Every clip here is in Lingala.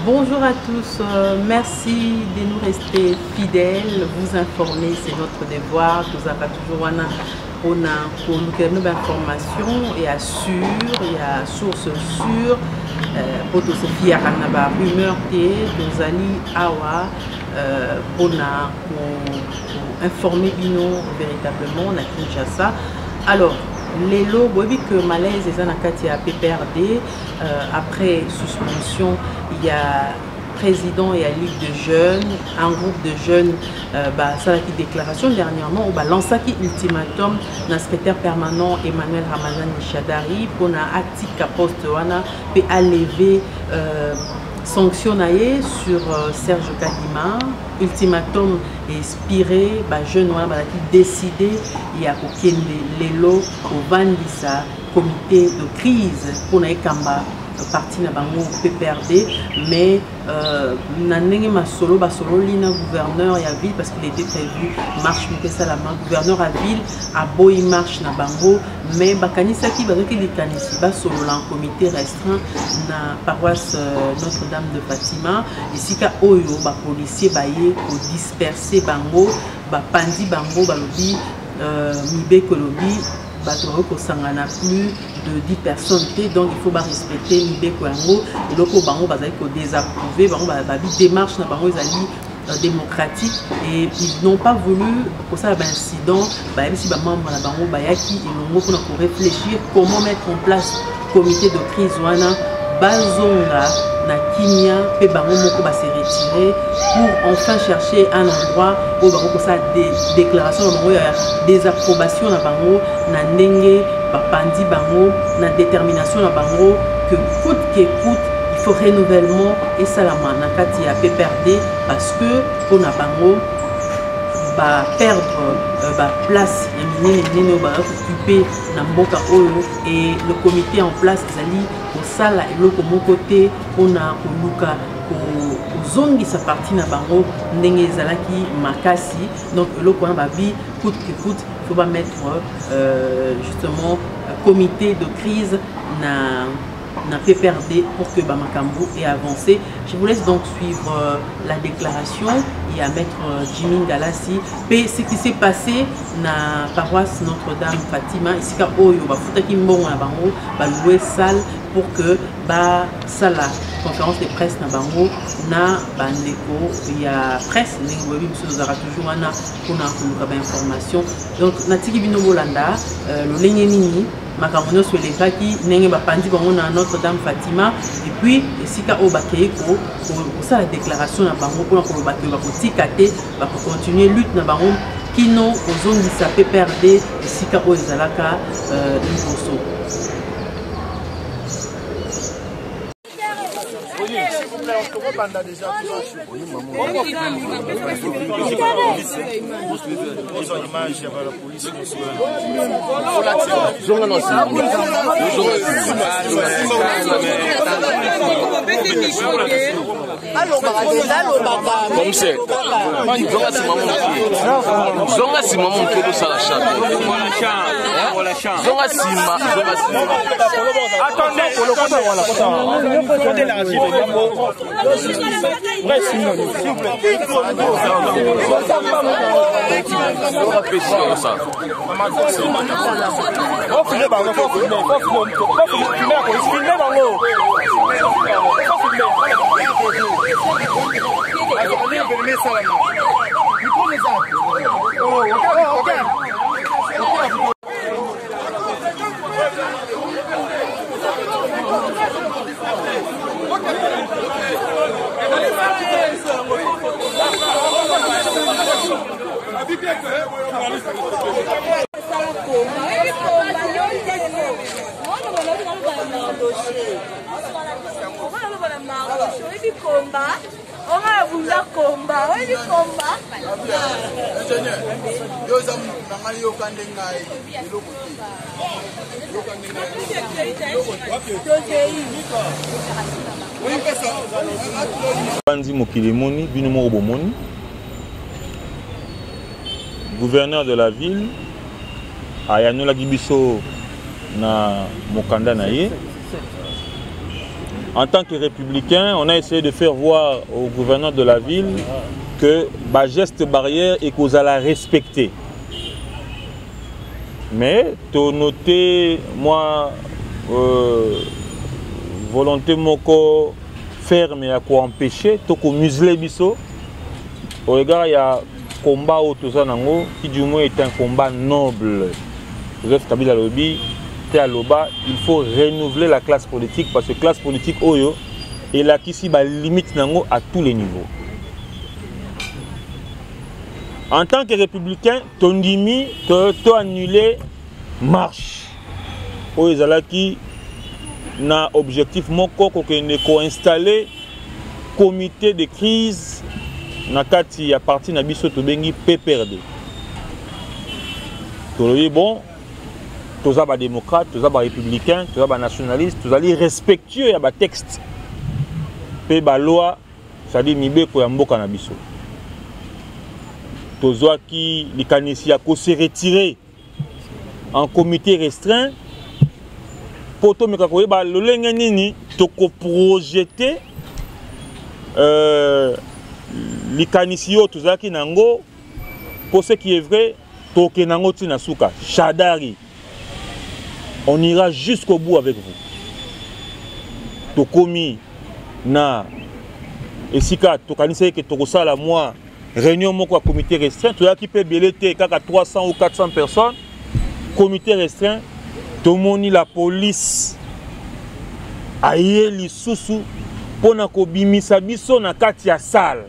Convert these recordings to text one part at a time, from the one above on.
Bonjour à tous, merci de nous rester fidèles, vous informer, c'est notre devoir, nous avons toujours pour nous donner des informations et assurer, il y a source sûre, pour tout ce qui est rumeur que nous allons avoir pour informer nous véritablement à Kinshasa. Alors, les lots, vous voyez que malaise est en PPRD, après suspension, il y a président et à Ligue de jeunes, un groupe de jeunes, ça a été déclaration dernièrement, on a lancé un ultimatum dans le secrétaire permanent Emmanuel Ramazan Nishadari pour un acte poste pour lever sanctionné sur Serge Kadima. Ultimatum inspiré, jeunes qui décidé il y a aucun les lots au Vandisa comité de crise pour les Kamba parti na bango PPRD, mais nanenge masolo basolo lina gouverneur ya ville parce qu'il était prévu marche Salama gouverneur à ville a boy marche na bango mais bakanisa ki bazoki likanisi basolo en comité restreint na paroisse Notre-Dame de Fatima ici ka oyo ba policier baye ko disperser bango ba pandi bango balobi mibe kolobi bateau ko sangana plus de 10 personnes, donc il faut respecter l'Ibeko Yango et le Bango va désapprouver, Bango va démarche na Bango démocratique et ils n'ont pas voulu pour ça l'incident, même si membre na Bango Bayaki et l'ongo pour réfléchir comment mettre en place comité de crise wana bazonga na Kimia pe Bango moko va se retirer pour enfin chercher un endroit où Bango pour ça des déclarations de désapprobation na Bango na ndenge bapandi bango na détermination na bango que coûte que coûte il faut renouvellement et salama na kati ya PPRD parce que pour na bango ba perdre place ya minene ba occuper na mboka oyo et le comité en place ezali kosala eloko moko te mpona koluka kozongisa parti na bango ndenge ezalaki makasi donc eloko wana babi coûte que coûte il faut mettre justement comité de crise na PPRD pour que Bamakambu ait avancé. Je vous laisse donc suivre la déclaration et à mettre Jimmy Galassi. Ce qui s'est passé na paroisse Notre-Dame Fatima, ici ka oyo ba futaki mbongo na bango ba louer salle pour que ba sala conférence de presse na bango na bandeko ya presse ndenge boyebi biso tozalaka toujours wana mpona koluka bainformation donc natiki bino bolanda lolenge nini makambo nyonso elekaki ndenge bapandi bango na Notre-Dame Fatima et puis esika oyo bakei kosala déclaration na bango mpona koloba ke bakotika te bakocontinue lutte na bango kino kozongisa PPRD esika oyo ezalaka liboso. Gouverneur de la ville, Ayanola Gibiso na Mokanda na ye. En tant que républicain, on a essayé de faire voir au gouverneur de la ville que le geste barrière et qu'on allait respecter. Mais tu as noté, moi, volonté moko ferme à quoi empêcher, tu as muselé biso. Au regard, il y a un combat qui du moins est un combat noble. Joseph Kabila Lobi, il faut renouveler la classe politique parce que la classe politique oyo est là qui limite à tous les niveaux. En tant que républicain, ton dimi, tu as annulé marche. Oyo qui n'a objectif moko ko installer comité de crise nakati à partir na biso to bengi PPRD. To bon, tous les démocrates, tous les républicains, tous les nationalistes, tous les respectueux à texte. Pe ba loi, ça dit mibe ko yamboka na biso. Tous qui les kanisi a ko se retirer en comité restreint pour to meka ko ba lolenge nini to ko projeter les kanisi yo tous qui nango pour ce qui est vrai to ke nango tina suka Shadari. On ira jusqu'au bout avec vous. Tokomi na esika tokanisa que tokosa la moi réunion moko comité restreint to qui peut belete kaka 300 ou 400 personnes comité restreint tomoni la police aye lisusu pona ko bimisa biso na kati ya salle.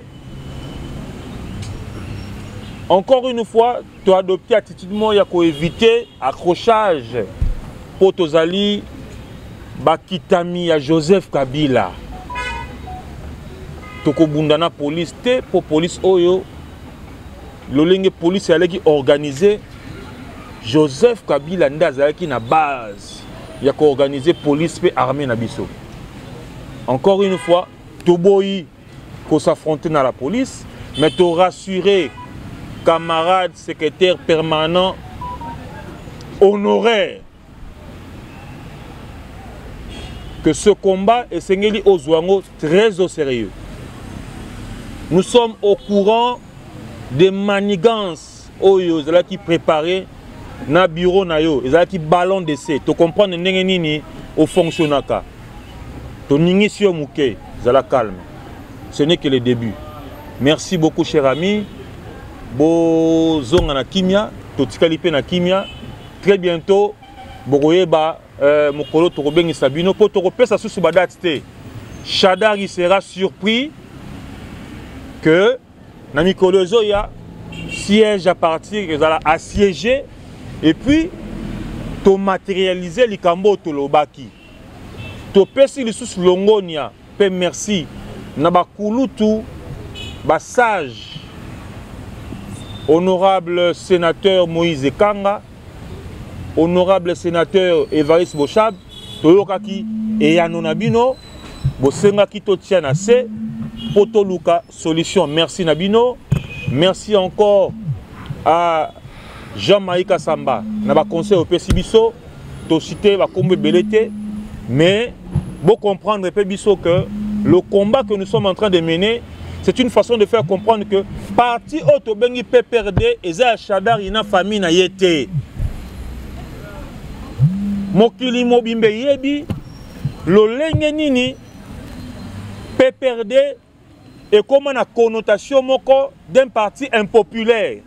Encore une fois, tu as adopté attitude moya ko éviter accrochage pour tozali bakitami ya Joseph Kabila. Toko bundana police te pour police oyo lolenge police allait organiser Joseph Kabila ndazaki na base ya ko organiser police pe armée na biso. Encore une fois, toboyi ko s'affronter dans la police, mais to rassurer camarades, secrétaires permanents, honoraires, que ce combat est sengeli ozwango très au sérieux. Nous sommes au courant des manigances oyo qui préparé na bureau na yo, qui ballon d'essai. Tu comprends ndenge nini au fonctionnaka. To ningi sio muke, zala calme. Ce n'est que le début. Merci beaucoup cher ami. Bo zonga na kimia, to tikali pe na kimia. Très bientôt bokoyeba mokolo to kobengi sabino po to kopesa susu badate te. Shadari sera surpris que na mikolo zoya siège à partir que zala assiégé et puis to matérialiser likambo to lobaki. To pesi lisusu longonia pe merci na bakulutu ba sage honorable sénateur Moïse Kanga, honorable sénateur Évariste Bochab, Toyokaki et Yanonabino, Bosenga Kito Tianase, Poto Luka Solution. Merci Nabino. Merci encore à Jean-Maïka Samba. Naba conseil au Pessibiso, to cité va combe belete, mais bon comprendre Pébiso que le combat que nous sommes en train de mener, c'est une façon de faire comprendre que parti auto bengi PPRD eza Shadar ina famille na yete. Mokili mobimbe yebi lolenge nini PPRD est comme une connotation moko d'un parti impopulaire.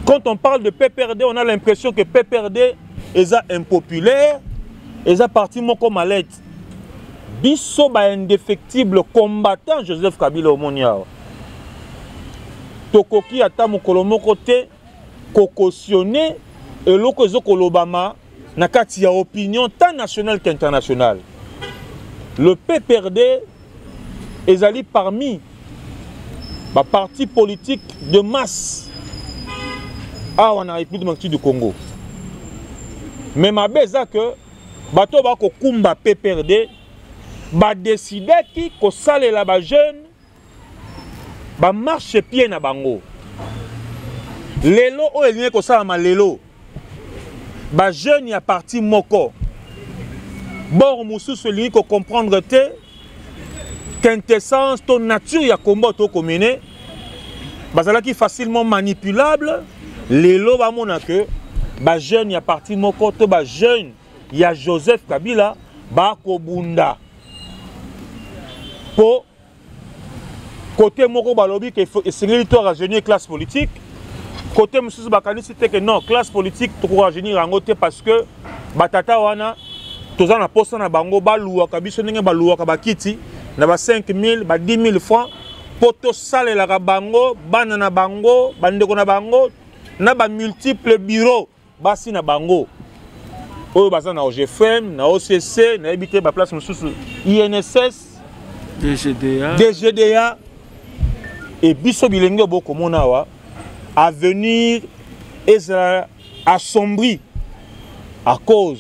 Quand on parle de PPRD, on a l'impression que PPRD est impopulaire, est parti moko malette. Biso ba indéfectible combattant Joseph Kabila Omoniao. Tokoki ata mokolo moko te kokostionné et loko ezoko lobama na kati ya opinion tant nationale qu'internationale. Le PPRD est allé parmi les partis politiques de masse en République démocratique du Congo. Mais ma beza que bato ba ko kumba PPRD ba décider ki ko sale la ba jeune ba marche pied na bango. Lelo o elinye ko sala ma lelo. Ba jeune ya parti moko. Bon, Moussou se lit qu'on comprendre quintessence, ton nature, il y a combat, ton communé. Bazala qui facilement manipulable. Les lots, bah, mon que, bah, jeune, il y a parti de mon côté, bah, jeune, il y a Joseph Kabila, bah, Kobunda. Pour côté moko balobi que c'est l'histoire à rajeunir classe politique. Côté Moussou Bakani, c'était que non, classe politique, tu peux rajeunir en côté parce que Batata wana, tous en poste na bango, baluwa, kabiso n'enge baluwa, kabakiti, na ba 5 000, ba 10 000 francs, pour tout sale la bango, banana bango, bandeko na bango, na ba multiples bureaux, basi na bango. Oyo baza na OGFM, na OCC, na habité ba place Moussou, INSS, DGDA, et biso bilenge boko monawa, à venir et assombri à cause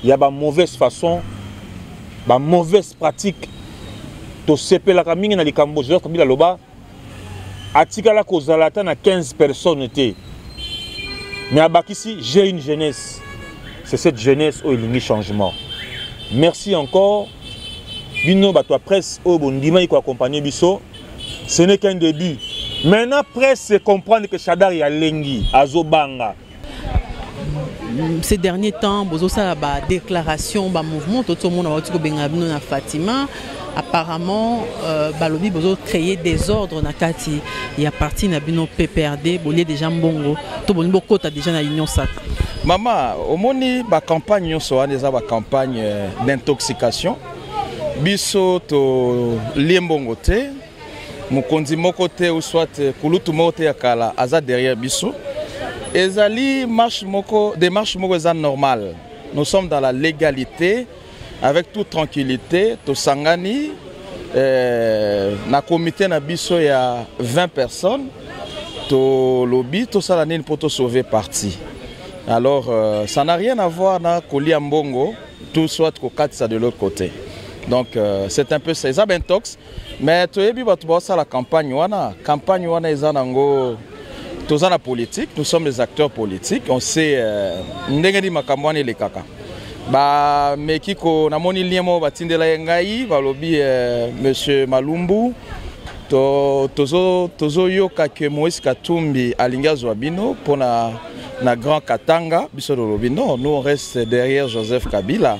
il y a une mauvaise façon, une mauvaise pratique. To sepe la kamine na likambo Joseph Kabila loba atika la kozalata na 15 personnes étaient. Mais à Bakissi, j'ai une jeunesse. C'est cette jeunesse où il y a un changement. Merci encore. Bino bato presse au bondima iko accompagner biso. Ce n'est qu'un début. Maintenant presse comprendre que Chadar ya lengi azobanga. Ces derniers temps, bozo ça ba déclaration ba mouvement tout le monde a dit que bengabino na Fatima apparemment balobi bozo créer des ordres na kati il y a parti na bino PPRD bolé déjà mbongo to boni bokota déjà na union sacrée. Maman, au moni ba campagne so eza ba campagne d'intoxication. Biso to liembongo te mokonzi moko te ou soit kulutu moko te akala aza derrière biso. Ezali démarche moko eza normale. Nous sommes dans la légalité avec toute tranquillité. To sangani na comité na biso il y a 20 personnes. To lobby to salani pour te sauver parti. Alors ça n'a rien à voir na kolia mbongo tout soit ko katisa de l'autre côté. Donc c'est un peu ça eza bentox mais to yebi batu ba la campagne wana eza nango tous en politique, nous sommes des acteurs politiques. On sait ndengedi makamwani le kaka. Ba mekiko na moni liemo batindela yengai balobi monsieur Malumbu tozo yoka ke Moïse Katumbi alinga zwabino pour na grand Katanga biso lobi non, nous on reste derrière Joseph Kabila.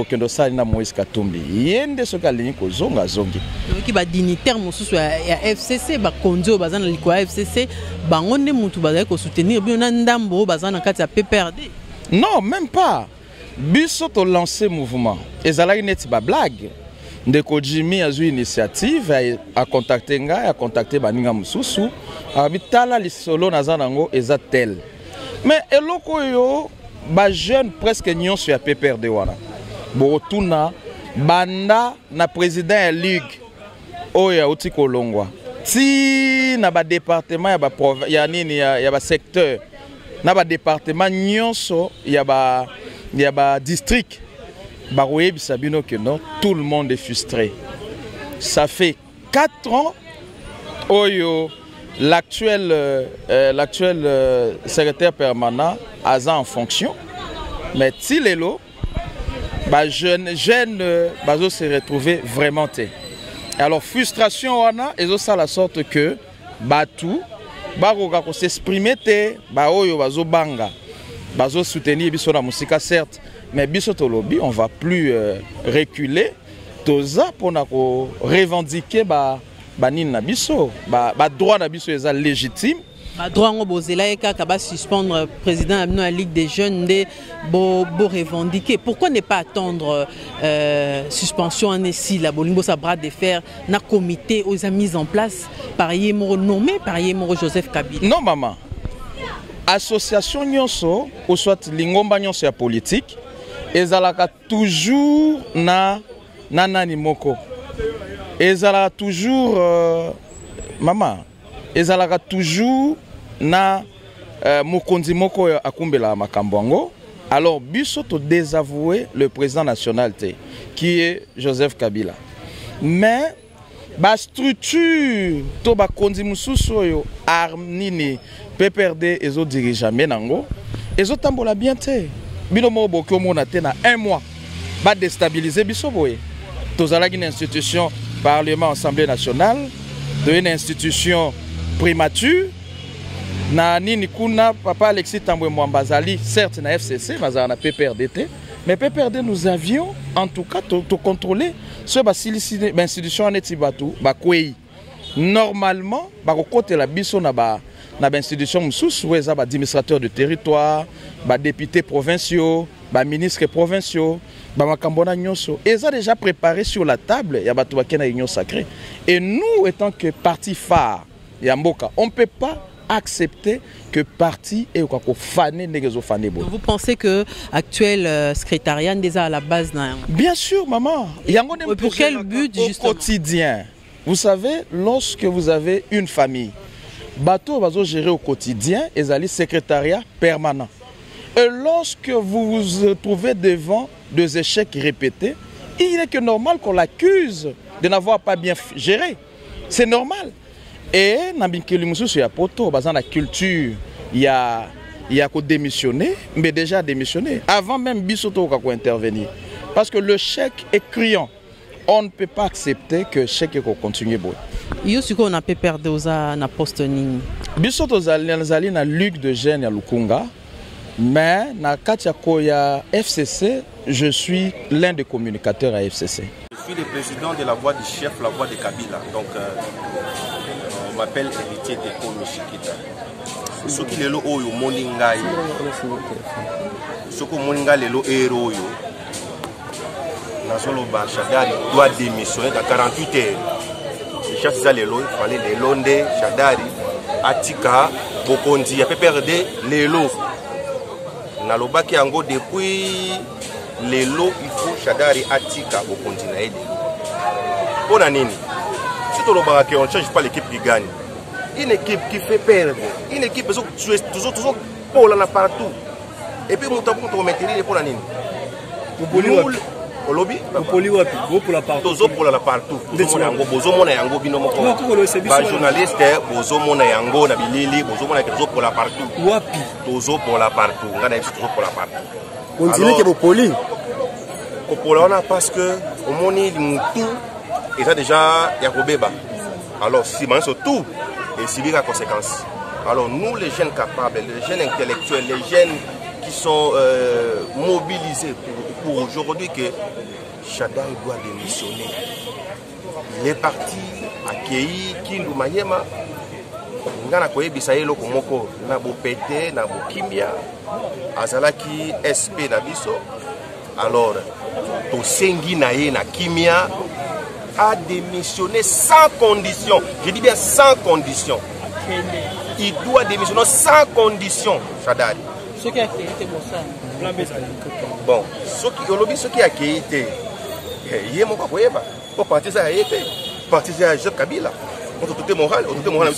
Kendo sali na Moïse Katumbi yende soka lingi ko zonga zongi ki ba dignitaire mosusu ya FCC ba kondio bazana liko FCC bango nde mutu bazali ko soutenir bien na ndambo bazana kati ya PPRD. Non, même pas. Biso to lancer mouvement ezalaki neti ba blague ndeko Jimmy azu initiative a contacter nga a contacter baninga mususu abitala lisolo nazana ngo eza tel mais eloko yo ba jeune presque nyonso ya PPRD wana Borotuna banda na président ya ligue oya uti kolongwa ti na ba département ya ba ya nini ya ba secteur na ba département nyonso ya ba district ba royebisa bino que non tout le monde est frustré. Ça fait 4 ans oyo l'actuel secrétaire permanent aza en fonction mais ti lelo bah jeune bazo se retrouver vraiment té. Alors frustration wana et ça la sorte que batu baroga ko s'exprimer té ba oyo bazo banga bazo soutenir biso na musika certes mais biso to lobby on va plus reculer toza pona ko revendiquer ba nini na biso ba droit na biso eza légitime. Droit ngo bozela eka ka ba suspendre président de la Ligue des jeunes de bo revendiquer. Pourquoi ne pas attendre suspension en ici la bolingo sa bras de fer na comité aux mis en place par Yemoro nommé par Yemoro Joseph Kabila. Non maman. Association nyonso ou soit lingomba nyonso ya politique ezalaka toujours na nani moko. Ezalaka toujours maman ezalaka toujours na mokonzi moko akumbela makambo yango. Alors biso to désavouer le président national qui est Joseph Kabila. Mais ba structure to ba konzi mususu oyo arnini PPRD ezo dirige menango ezo tambola bien te. Bino mo bokyo mona te na 1 mois. va déstabiliser biso boye. Tozalaki une institution Parlement Assemblée nationale, une institution primature. Na nini kuna papa Alexis Tambwe Mwambazali, certes na FCC, mais na PPRDT, mais PPRD nous avions en tout cas tout contrôler ce institution en etibatu ba kwei. Normalement, ba côté la biso na ba institution msusu weza ba administrateur de territoire, ba députés provinciaux, ba ministres provinciaux, ba makambona nyonso. Et ça déjà préparé sur la table, ya ba tubaki na union sacrée. Et nous étant que parti phare ya mboka, on peut pas accepter que parti et quoi fané négazo fané. Vous pensez que actuel secrétariat déjà à la base n'a... Bien sûr, maman. Pour quel but justement? Au quotidien. Vous savez, lorsque vous avez une famille, bateau va gérer au quotidien et allez secrétariat permanent. Et lorsque vous vous trouvez devant des échecs répétés, il est que normal qu'on l'accuse de n'avoir pas bien géré. C'est normal. Et dans la culture, il y a démissionné, mais déjà démissionné. Avant même Bissoto intervenir. Parce que le chèque est criant. On ne peut pas accepter que le chèque continue. On a pu perdre na poste nini. Bissoto zali na Luc de Gênes à Lukunga. Mais na Katia Koya FCC, je suis l'un des communicateurs à FCC. Je suis le président de la voix du chef, la voix de Kabila. Donc, on m'appelle héritier de Komishikita. Ce qui est là, oyo moningai. Ce qui moningai est là, oyo. Nazolo ba Shadari doit démissionner dans 48 heures. Le chef ça lelo, il fallait les londe Shadari, Atika, Bokondi, il a perdu les lots. Nalobaki yango depuis les lots, il faut Shadari, Atika, Bokondi na aide. Pour nini? Si tu on ne change pas l'équipe qui gagne. Une équipe qui fait perdre. Une équipe qui est toujours pour là partout. Et puis, nous avons maintenir pour la ligne. Au lobby, pour la partout. Toujours pour la partout. Bozo na yango bino moko. Ba journaliste bozo mona yango na bilili, bozo mona toujours pour la partout. Wapi? Toujours pour la partout. Ngana toujours pour la partout. On dirait que Bopoli. Kopolana parce que au moni mutu et ça déjà Yakobeba. Alors si man surtout et si bien la conséquence. Alors nous les jeunes capables, les jeunes intellectuels, les jeunes qui sont mobilisés pour aujourd'hui que Shadari doit démissionner. Il est parti accueillir Kindu Mayema. Ngana koyebisa ye loko moko na bopete na bokimia azalaki SP na biso. Alors to sengi na ye na kimia a démissionné sans condition. Je dis bien sans condition. Il doit démissionner sans condition, Shadari. Ce qui a été bon, ce qui a été, il y a mon papa, pour partir à été, partir à Joseph Kabila. On tout est moral,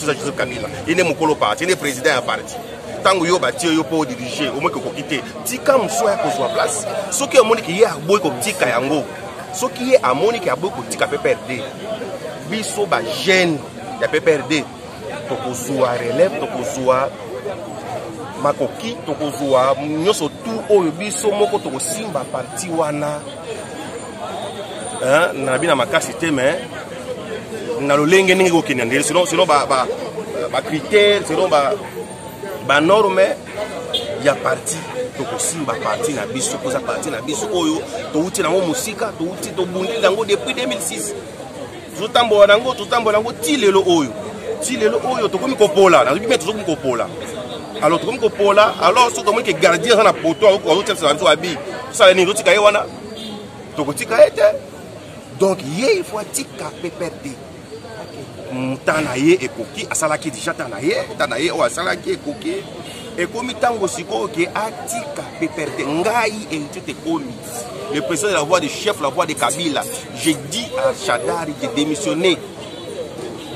Joseph Kabila. Il est mon colo parti, il est président à parti. Tant que yo bâti yo pour diriger, au moins que quitter. Tika msoya ko soit place. Ce qui est mon qui est à boy comme tika yango. Ce qui est à mon qui a beaucoup tika peut perdre. Biso ba jeune, ya peut perdre. Tokozua relève, tokozua makoki, tokozua nyoso tout oyo biso moko tokosimba parti wana. Na bina makasi te mais na lolenge ningi kokende sinon ba critère sinon ba norme ya parti tokosimba parti na biso koza parti na biso oyo touti nango musika touti to bundi nango depuis 2006 tutambo nango tilelo oyo tokomi kopola na bibi tokomi kopola alors tokomi kopola alors so tokomi ke gardien na poto au chef ça nzo abi ça ni nzo tika wana tokotika ete donc il faut tika PPRD mutana ye ekoki asalaki déjà tana ye o asalaki ekoki ekomi tango siko ke atika PPRD ngai entité komi le président de la voix du chef la voix de Kabila j'ai dit à Shadari de démissionner.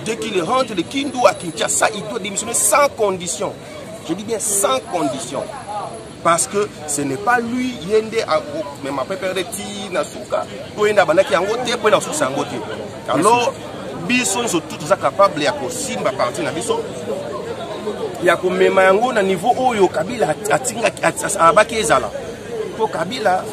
Dès qu'il rentre de Kindu à Kinshasa, il doit démissionner sans condition. Je dis bien sans condition. Parce que ce n'est pas lui, Yende, mais ma pépereti, Nasuka, Toenda Banaki Angote, pour la source Angote. Alors, Bisson, ils sont tous capables, il y a qu'au Simba parti na Bisson. Il y a qu'au Memango, na niveau Oyo, Kabila, Atinga, Abaki Ezala. Pour Kabila,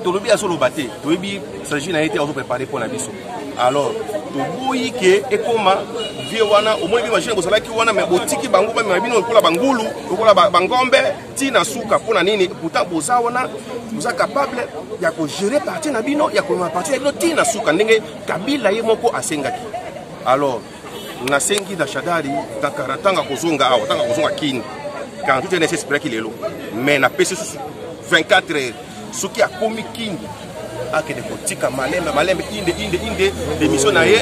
tolobi asolo baté toyebi stratégie na été auto préparé pour la biso alors toboyi ke ekoma vie wana au moins bi machine bosala ki wana mais botiki bango ba mabino kola bangulu kola bangombe tina suka pona nini pourtant boza wana vous êtes capable ya ko gérer parti na bino ya ko ma parti ya bino tina suka ndenge Kabila ye moko asengaki alors na sengi da Shadari takaratanga kozonga awa tanga kozonga kini quand tout est nécessaire qu'il est là mais na pesi 24 heures soki akomi kini akede kotika malembe inde démission na ye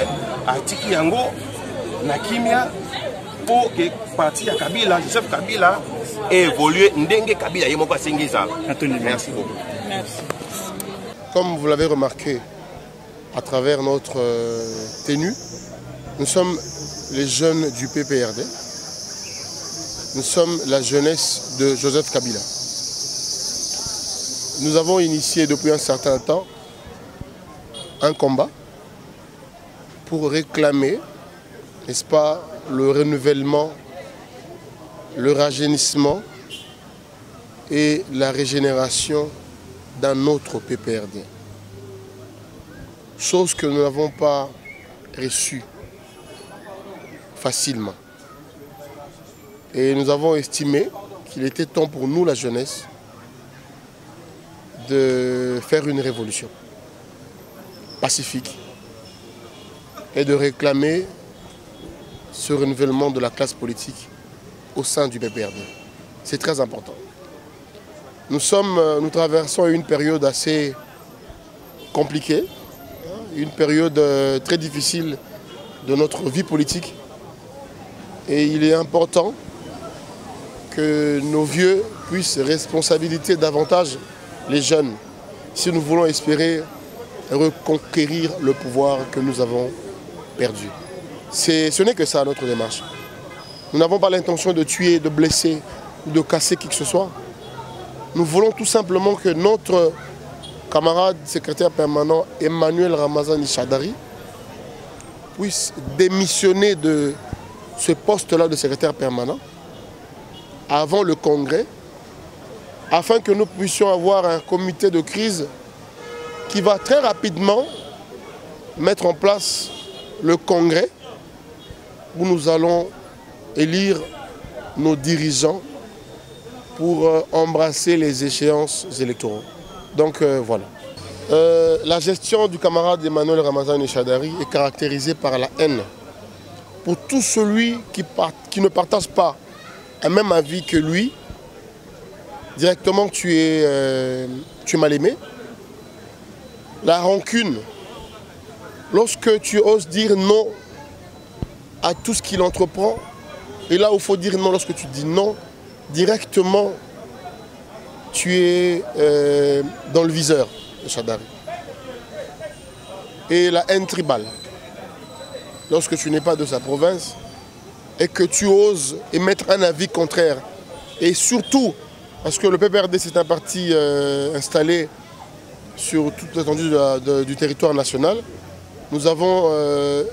atiki yango na kimia pour que parti ya Kabila Joseph Kabila évolue ndenge Kabila ye moko asengi za. Merci beaucoup. Merci. Comme vous l'avez remarqué à travers notre tenue, nous sommes les jeunes du PPRD. Nous sommes la jeunesse de Joseph Kabila. Nous avons initié depuis un certain temps un combat pour réclamer, n'est-ce pas, le renouvellement, le rajeunissement et la régénération d'un autre PPRD. Chose que nous n'avons pas reçue facilement. Et nous avons estimé qu'il était temps pour nous, la jeunesse, de faire une révolution pacifique et de réclamer ce renouvellement de la classe politique au sein du PPRD. C'est très important. Nous traversons une période assez compliquée, une période très difficile de notre vie politique. Et il est important que nos vieux puissent responsabiliser davantage les jeunes si nous voulons espérer reconquérir le pouvoir que nous avons perdu. Ce n'est que ça notre démarche. Nous n'avons pas l'intention de tuer, de blesser ou de casser qui que ce soit. Nous voulons tout simplement que notre camarade secrétaire permanent Emmanuel Ramazani Shadari puisse démissionner de ce poste-là de secrétaire permanent avant le congrès, afin que nous puissions avoir un comité de crise qui va très rapidement mettre en place le congrès où nous allons élire nos dirigeants pour embrasser les échéances électorales. Donc voilà. La gestion du camarade Emmanuel Ramazani Shadari est caractérisée par la haine. Pour tout celui qui ne partage pas un même avis que lui, directement tu es mal aimé. La rancune, lorsque tu oses dire non à tout ce qu'il entreprend, et là où il faut dire non, lorsque tu dis non, directement tu es dans le viseur de Shadari. Et la haine tribale, lorsque tu n'es pas de sa province et que tu oses émettre un avis contraire, et surtout parce que le PPRD c'est un parti installé sur toute l'étendue du territoire national. Nous avons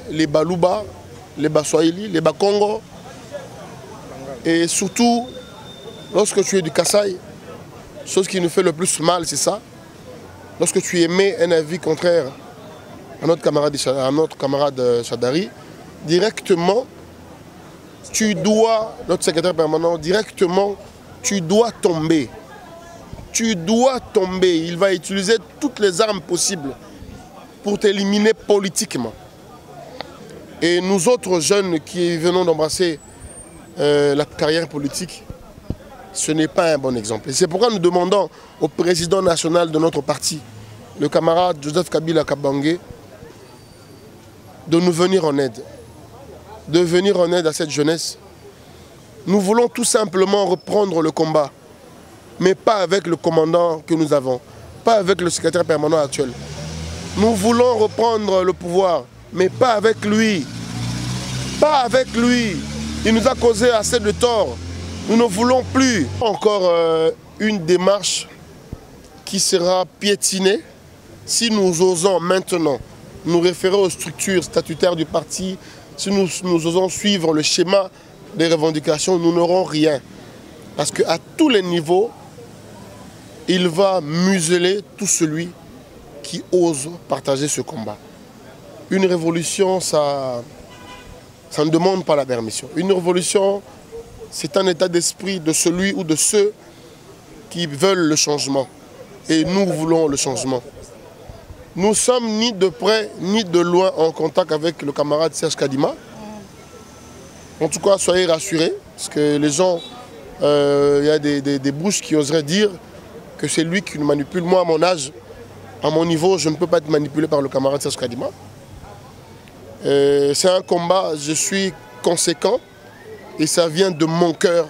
les Baluba, les Baswahili, les Bakongo, et surtout lorsque tu es du Kasaï, chose qui nous fait le plus mal, c'est ça. Lorsque tu émets un avis contraire à notre camarade Shadari, directement, tu dois, notre secrétaire permanent, directement, tu dois tomber. Tu dois tomber. Il va utiliser toutes les armes possibles pour t'éliminer politiquement. Et nous autres jeunes qui venons d'embrasser la carrière politique, ce n'est pas un bon exemple. Et c'est pourquoi nous demandons au président national de notre parti, le camarade Joseph Kabila Kabange, de nous venir en aide. De venir en aide à cette jeunesse. Nous voulons tout simplement reprendre le combat, mais pas avec le commandant que nous avons, pas avec le secrétaire permanent actuel. Nous voulons reprendre le pouvoir, mais pas avec lui. Pas avec lui. Il nous a causé assez de tort. Nous ne voulons plus encore une démarche qui sera piétinée si nous osons maintenant nous référer aux structures statutaires du parti, si nous osons suivre le schéma des revendications, nous n'aurons rien. Parce qu'à tous les niveaux, il va museler tout celui qui osent partager ce combat. Une révolution, ça ne demande pas la permission. Une révolution, c'est un état d'esprit de celui ou de ceux qui veulent le changement. Et nous voulons le changement. Nous sommes ni de près ni de loin en contact avec le camarade Serge Kadima. En tout cas, soyez rassurés, parce que les gens, il y a des bouches qui oseraient dire que c'est lui qui nous manipule. Moi, à mon âge, à mon niveau, je ne peux pas être manipulé par le camarade Serge Kadima. C'est un combat, je suis conséquent, et ça vient de mon cœur.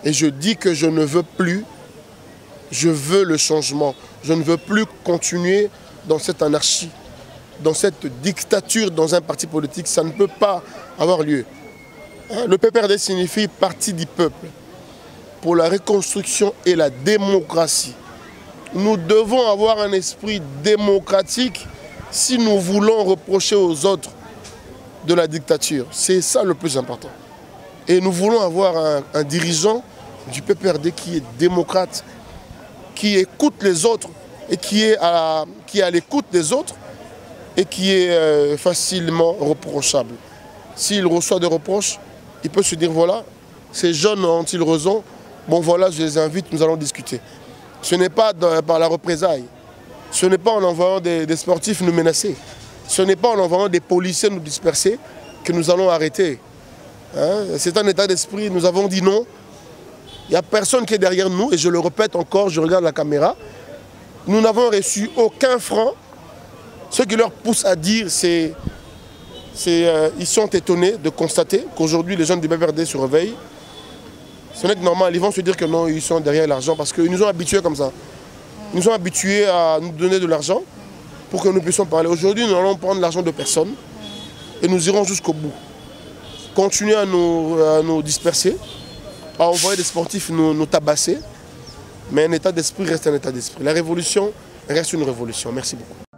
Et je dis que je ne veux plus, je veux le changement. Je ne veux plus continuer dans cette anarchie, dans cette dictature dans un parti politique. Ça ne peut pas avoir lieu. Le PPRD signifie Parti du peuple pour la reconstruction et la démocratie. Nous devons avoir un esprit démocratique si nous voulons reprocher aux autres de la dictature. C'est ça le plus important. Et nous voulons avoir un dirigeant du PPRD qui est démocrate, qui écoute les autres et qui est à l'écoute des autres et qui est facilement reprochable. S'il reçoit des reproches, il peut se dire voilà, ces jeunes ont-ils raison? Bon voilà, je les invite, nous allons discuter. Ce n'est pas par la représailles, ce n'est pas en envoyant des sportifs nous menacer, ce n'est pas en envoyant des policiers nous disperser que nous allons arrêter. Hein? C'est un état d'esprit, nous avons dit non. Il n'y a personne qui est derrière nous, et je le répète encore, je regarde la caméra. Nous n'avons reçu aucun franc. Ce qui leur pousse à dire, c'est ils sont étonnés de constater qu'aujourd'hui les jeunes du PPRD se réveillent. Ce n'est que normal, ils vont se dire que non, ils sont derrière l'argent parce qu'ils nous ont habitués comme ça. Ils nous ont habitués à nous donner de l'argent pour que nous puissions parler. Aujourd'hui, nous allons prendre l'argent de personne et nous irons jusqu'au bout. Continuer à nous disperser, à envoyer des sportifs nous tabasser, mais un état d'esprit reste un état d'esprit. La révolution reste une révolution. Merci beaucoup.